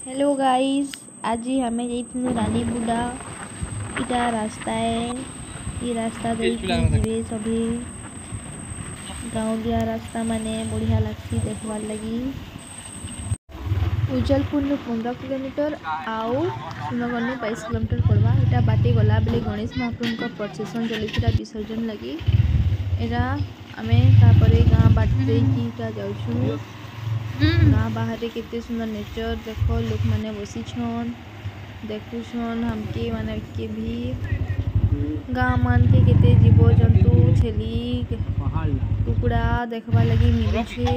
Hello guys, आज ही हमें जाइथिनु रानीबुड़ा। इटा रास्ता है, ये रास्ता देखी जीवे सभी गाँवलिया रास्ता माने बढ़िया लगसी देखवार लगी। उज्जलपुर 15 किलोमीटर आउ सुनगरनु 22 किलोमीटर पड़वा। इटा बाटे गला बेले गणेश महाप्रभु का प्रोसेसन चली विसर्जन लगी। एरा आमे तापरे गाँ बाट देकी इटा जाउछु। गाँ बाहर केते सुंदर नेचर देख, लोक माने बसी छन देखुछन हमके माने के भी गाँ मान के केते जीव जंतु छेली कुकुड़ा देखबा लगी मिलू छे।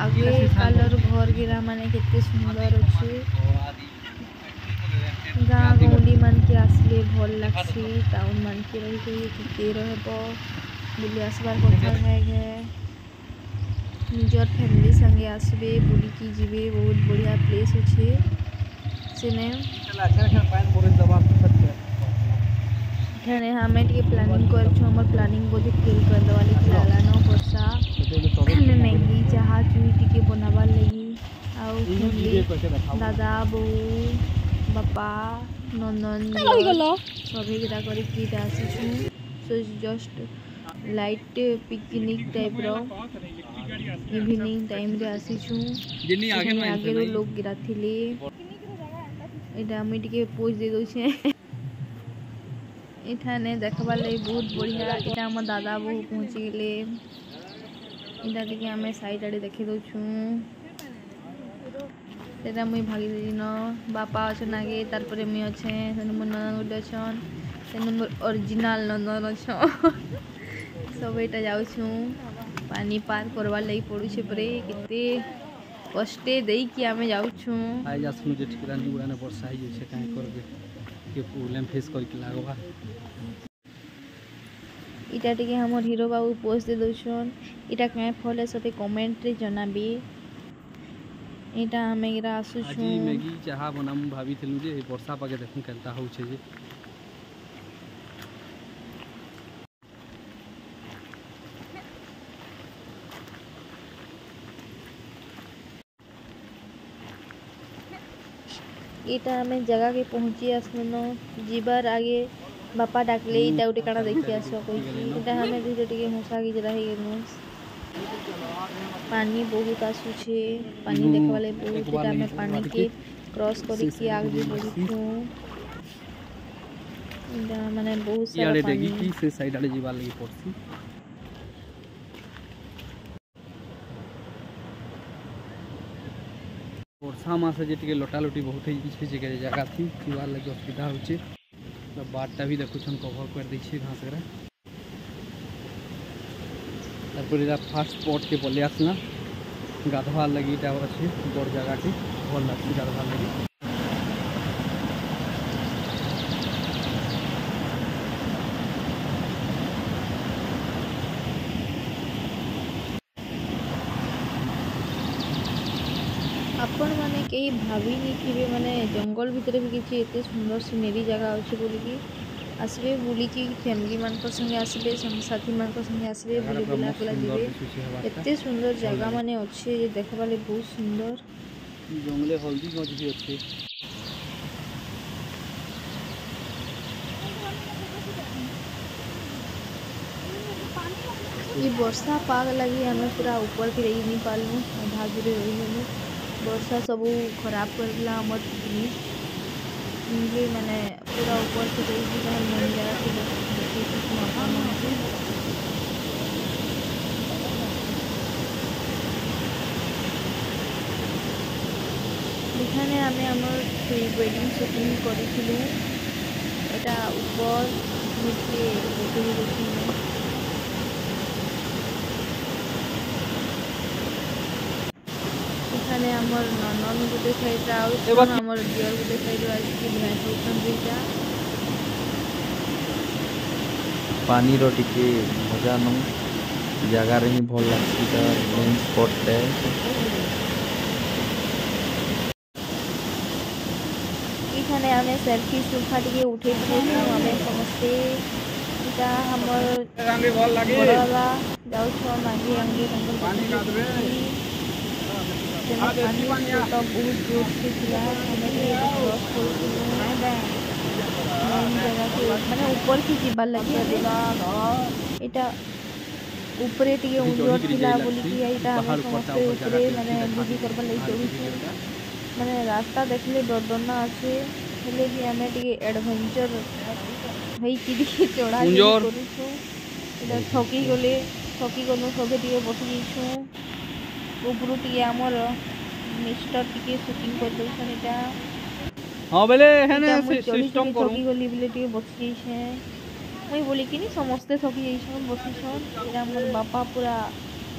आगे कालर घर गिरा माने केते सुंदर अच्छे। गाँ गौंडी मान के आसले भल लागसी। टाउन मान के रही केते रहबो बुली आसबार कथा है निजर फैमिली संगे आसबे बुली की जीवे। बहुत बढ़िया प्लेस अच्छे सेने हमें टे प्लानिंग कर प्लानिंग बोधे फेल कर दवाली लागला न वर्षा हमें मैगी चाहा चुई टिके बनाबार लगी आउ फैमिली दादा बो बापा नंदन सभी गिरा करके आसीछु। So just light picnic type रो इवनिंग टाइम रे आसीछु। आगे लोग गिरा थिले एटा हम टिके पोज दे दोछे। इठाने देखबार लगी बहुत बढ़िया। इटा हम दादा बहु पहुँची गले। इटा टिके आमे साइड आड़े देखि दोछु। तेरा मुई भागी दिन बापा अछन आगे तार परे मुई अच्छे मोर नंदन गुटे अछन तेन मोर ओरिजिनल नंदन अछन सब एटा जाउछु। पानी पार करवार लगी पड़ुछे परे केते कष्टे देई कि आमे जाउछु। आइ जासनु जे ठिकरा नि उड़ाने वर्षा आइ छै काहे करबे के प्रॉब्लम फेस करके लागबा। इटा टिके हमर हीरो बाबू पोस्ट दे दोछन। इटा काहे फले सते कमेंट रे जनाबी। इटा हमें गिरा आसुछु। आज मैगी चाहा बनाम भाभी थिलु जे वर्षा पाके देखु केलता हो छै जे इटा हमें जगह के पहुंची आसनो जीबार आगे बापा डाकले इटा उठे काना देखि आसो कोई। इटा हमें धीरे टिके हंसा के जरा ही गेनु। पानी बहुत आसु छे, पानी देखवाले बहुत। इटा हमें पानी के क्रॉस करी के आगे बढ़िछु। इटा माने बहुत सारा याले पानी देगी की से साइड आले जीवा लगी पड़सी। वर्षा मासे जे टिके लोटा लोटी बहुत ही छै जे जगह थी जीवा लगी असुविधा हो छै। तो बाटटा भी देखुछन कवर कर दै छै घास रे। तारपर इरा फास्ट स्पॉट के पले आसना गाधवार लगी इटा अच्छे बड़ जगह के भल लगसी गाधवार लगी। आपण माने कहीं भाभी नहीं थे माने जंगल भितर भी किसी एते सुंदर सीनेरी जगह अच्छे बोलिकी आसबे बुली की फैमिली मान संगे आसबे साथी मान संगे आसबे बुली बुला बुला जीवे। एते सुंदर जगह माने अच्छे जे देखबाले बहुत सुंदर। जंगले हल्दी गछ भी अच्छे। ये वर्षा पाग लगी हमें पूरा ऊपर के रही नहीं पालू आधा दूरे रही हमें वर्षा सब खराब कर दिला हमर पिकनिक माने पूरा ऊपर से रही मन जगह के এখানে আমি আমার প্রি ওয়েডিং শুটিং করেছিলু। এটা উপর নিচে দেখে দেখি এখানে আমার ননন গুটে সাইড আউ আমার ডিয়ার গুটে সাইড আসকি ম্যাচ হউছন দুইটা। पानी रो टिके मजा न जगह रे ही भल लागसी त मेन स्पॉट है। এখানে আমি সেলফি সুফা টিকে উঠে দিয়েছি আমি সমস্তে। এটা আমার বড় বাবা যাউছ আগে আগে पानी पानी तो बहुत जोर से थिला हमें क्रॉस करूँ जगह के माने ऊपर की जीवार लगे इटा ऊपरे टिके उंजर थिला बोली कि इटा हम समस्त ऊपरे माने बुझी करबा लई चढ़ुछु माने रास्ता देखले डरना आसे हेले भी हमें टिके एडवेंचर हई कि दिखे चढ़ा करूछु इटा थकी गले सबे टिके बसी जाइछु ऊपरू टिके हमर मिस्टर टिके शूटिंग कर दउछन इटा हां बेले हेने सिस्टम करू थकी गली बेले टिके बसी जाइछे मुई बोली कि समस्ते थकी जाइछन बसीछन इटा हमर बापा पूरा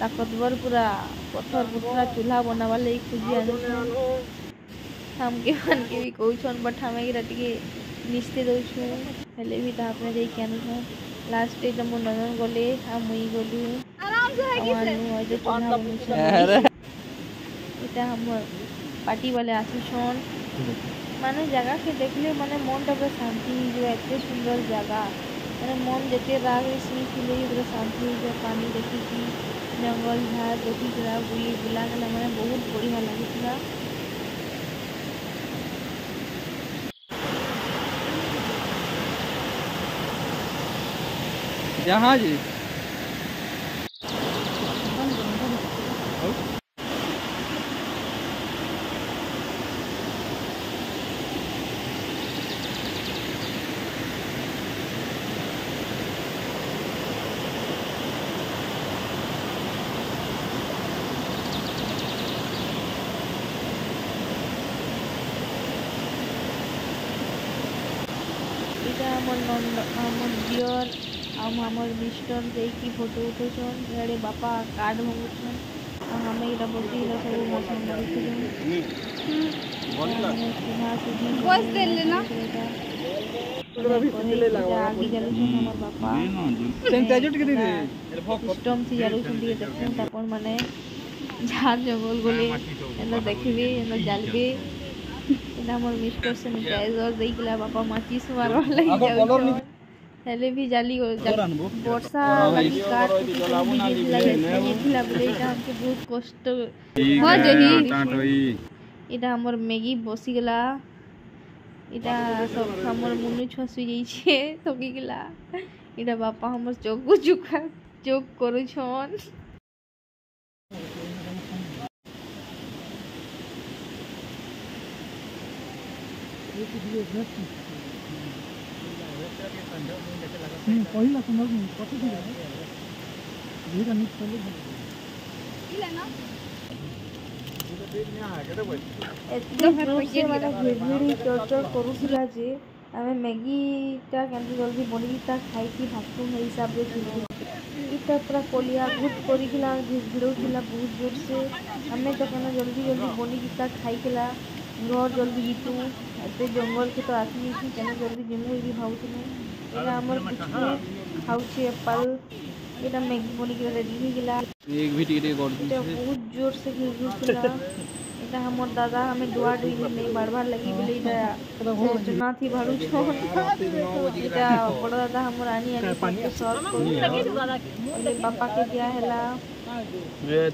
ताकतवर पूरा पत्थर पूरा चूल्हा बनावा लई खुजी आनुछन हमके मन के भी कहउछन बट हमें गिरा टिके निस्ते दउछु हेले भी तापने जाई के आनुछन लास्ट डे जब ननन गले आ मुई गलु आराम से है कि चूल्हा बनुछन इटा हमर पार्टी वाले आसीछन माने जगह के देखले माने मन टा शांति जो एते सुंदर जगह माने मन जते राग सी फिले पूरा शांति जो पानी देखी की जंगल झाड़ देखी पूरा बुली बुला गला माने बहुत बढ़िया लागितला जहाज हमर डियर हमर मिस्टर देखी फोटो उठौछन इड़े बापा कार्ड मंगुछन हमें इटा बसी इटा सब मौसम देखिछन बस दे लेना आगे जालुछन हमर बापा सैनिटाइजर के दे सिस्टम से जालुछन टिके देखछन तापन माने झाड़ जंगल गले एना देखबे एना जालबे इना हमर मिस्टर सैनिटाइजर देइला बापा माचिस मारवा लई जाउ हेले भी जाली वर्षा लगी काट ला बोले इटा हमके बहुत कष्ट हो जही इटा हमर मैगी बसी गला इटा सब हमर मुन्नु छुआ सुई जाई छे थकी गला इटा बापा हमर चोक चुका चोक करू छन पहिला सुनल कति दिन भेट अनि चले इला न एते से वाला भिड़ी चर्चा करूला जे हमें मैगी ता केंद्र जल्दी बनी ता खाई की भातु है हिसाब रे इटा पूरा कोलिया गुट करी किला भिड़ो किला बहुत जोर से हमें तो केना जल्दी जल्दी बनी ता खाई किला घर जल्दी जीतू एते जंगल के तो आसी छी केना जल्दी जिमु भी भाउछु एटा हमर किछने खाउछि एप्पल एटा मैगी बनी के रेडी हो गेला एक भी टिकट कर दी बहुत जोर से गिरला एटा हमर दादा हमें दुआ दी नहीं बार-बार लगी बोले एटा जना थी भाड़ू छो एटा बड़ दादा हमर आनी पानी सर्व बोले पापा के दिया हैला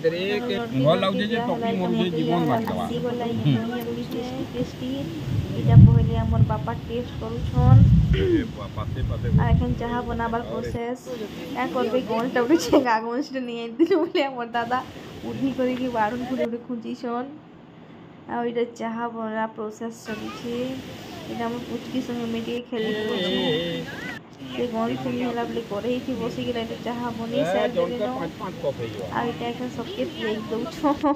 तेरे के भल लागजे जे टोपी मोर जे जीवन बाटवा टेस्टी इटा पहले हमर पापा टेस्ट करू छन पाते पाते आ एखन चाह बनाबार प्रोसेस या करबे कोन टबे छे गागोंस नहीं आइदिन बोले हमर दादा उठी करी की बारुन फुले उठे खुंची छन आ इटा चाह बना प्रोसेस चली छे इटा हम पुचकी संगे मेटी खेली छी से गौरी संगे होला बोले करे थी बसी गेला इटा चाह बनी साइड दे नो आ इटा एखन सबके पिए दउ छो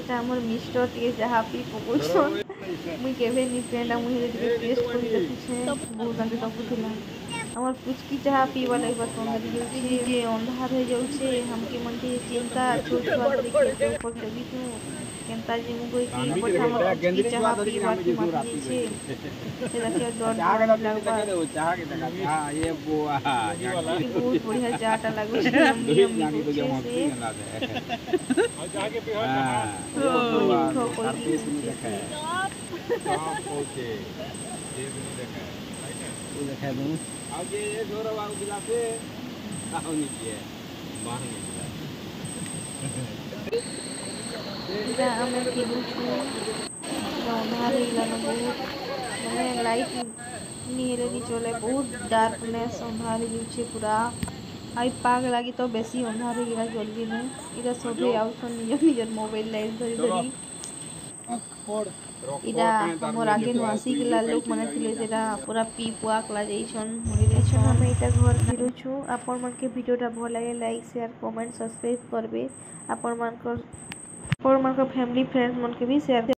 এটা আমার মিস্টার টিকে যাহা পি পকুছন মুই কেবে নি ফ্রেন্ড মুই রে টেস্ট করি দেখছে বহুত গান্ডে তকুছিলা আমার পুচকি চাহা পিবা লাগবা তোমরা দিছি যে অন্ধার হয়ে যাচ্ছে हमके मन के चिंता छोट छोट तरीके ऊपर चली तू केनता जी मु कोई की पठा मत पुचकी चाहा पीवा की बात छे से रखे डर लागबा चाह के तका हां ये बुआ बहुत बढ़िया चाटा लागो छे हम से चाह के पीवा कोई देखा ओके ये भी देखा ये देखा दो आगे ये जोर वांग दिलाते आओ नीचे बाहर निकला এটা ଆମେ କିଣୁଛୁ ଅନ୍ଧାର ହେଇଗଲାନ ବହୁତ ମାନେ ଲାଇଟ୍ ନି ହେଲେ ନି ଚଲେ ବହୁତ ଡାର୍କନେସ୍ ଅନ୍ଧାର ହେଇଯାଉଛି ପୁରା ଆଇ ପାଗ ଲାଗି ତ ବେଶୀ ଅନ୍ଧାର ହେଇଗଲା ଜଲ୍ଦି ନେ ଏଇଟା ସବେ ଆଉଛନ୍ ନିଜର ମୋବାଇଲ ଲାଇଟ୍ ଧରି ଧରି ଏଇଟା ଆମର ଆଗେ ନୁ ଆସିଥିଲା ଲୋକମାନେ ଥିଲେ ସେଟା ପୁରା ପି ପୁଆ କଲା ଯାଇଛନ୍ ମରି ଯାଇଛନ୍ ଆମେ ଏଇଟା ଘର ଫେରୁଛୁ ଆପଣମାନକେ ଭିଡ଼ିଓଟା ଭଲ ଲାଗେ ଲାଇକ୍ ସେୟାର କମେଣ୍ଟ ସବସ୍କ୍ରାଇବ୍ କରିବେ ଆପଣମାନଙ୍କର ଫ୍ୟାମିଲି ଫ୍ରେଣ୍ଡ ମାନକେ ବି ସେୟାର